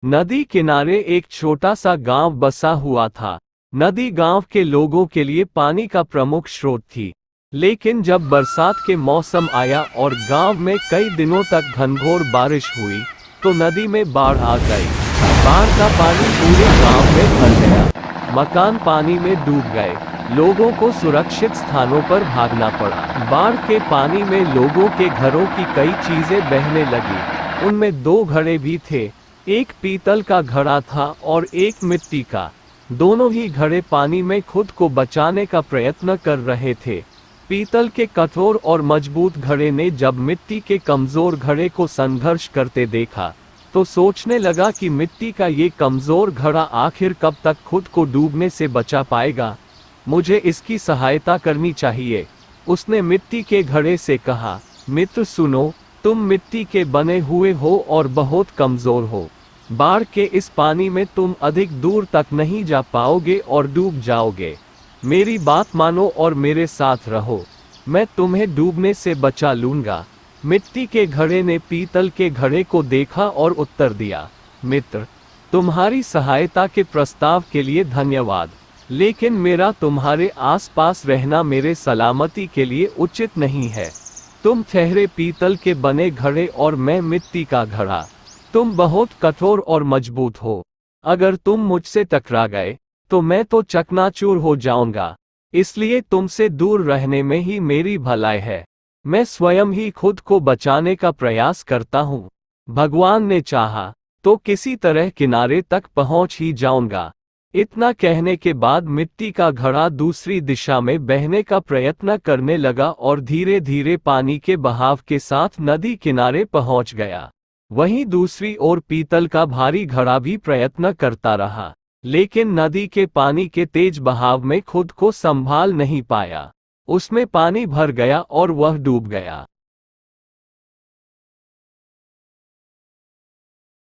नदी किनारे एक छोटा सा गांव बसा हुआ था। नदी गांव के लोगों के लिए पानी का प्रमुख स्रोत थी। लेकिन जब बरसात के मौसम आया और गांव में कई दिनों तक घनघोर बारिश हुई, तो नदी में बाढ़ आ गई। बाढ़ का पानी पूरे गांव में भर गया। मकान पानी में डूब गए। लोगों को सुरक्षित स्थानों पर भागना पड़ा। बाढ़ के पानी में लोगों के घरों की कई चीजें बहने लगी। उनमें दो घड़े भी थे। एक पीतल का घड़ा था और एक मिट्टी का। दोनों ही घड़े पानी में खुद को बचाने का प्रयत्न कर रहे थे। पीतल के कठोर और मजबूत घड़े ने जब मिट्टी के कमजोर घड़े को संघर्ष करते देखा, तो सोचने लगा कि मिट्टी का ये कमजोर घड़ा आखिर कब तक खुद को डूबने से बचा पाएगा। मुझे इसकी सहायता करनी चाहिए। उसने मिट्टी के घड़े से कहा, मित्र सुनो, तुम मिट्टी के बने हुए हो और बहुत कमजोर हो। बाढ़ के इस पानी में तुम अधिक दूर तक नहीं जा पाओगे और डूब जाओगे। मेरी बात मानो और मेरे साथ रहो। मैं तुम्हें डूबने से बचा लूंगा। मिट्टी के घड़े ने पीतल के घड़े को देखा और उत्तर दिया, मित्र, तुम्हारी सहायता के प्रस्ताव के लिए धन्यवाद, लेकिन मेरा तुम्हारे आसपास रहना मेरे सलामती के लिए उचित नहीं है। तुम ठहरे पीतल के बने घड़े और मैं मिट्टी का घड़ा। तुम बहुत कठोर और मजबूत हो। अगर तुम मुझसे टकरा गए, तो मैं तो चकनाचूर हो जाऊंगा। इसलिए तुमसे दूर रहने में ही मेरी भलाई है। मैं स्वयं ही खुद को बचाने का प्रयास करता हूँ। भगवान ने चाहा तो किसी तरह किनारे तक पहुँच ही जाऊंगा। इतना कहने के बाद मिट्टी का घड़ा दूसरी दिशा में बहने का प्रयत्न करने लगा और धीरे धीरे पानी के बहाव के साथ नदी किनारे पहुंच गया। वहीं दूसरी ओर पीतल का भारी घड़ा भी प्रयत्न करता रहा, लेकिन नदी के पानी के तेज बहाव में खुद को संभाल नहीं पाया। उसमें पानी भर गया और वह डूब गया।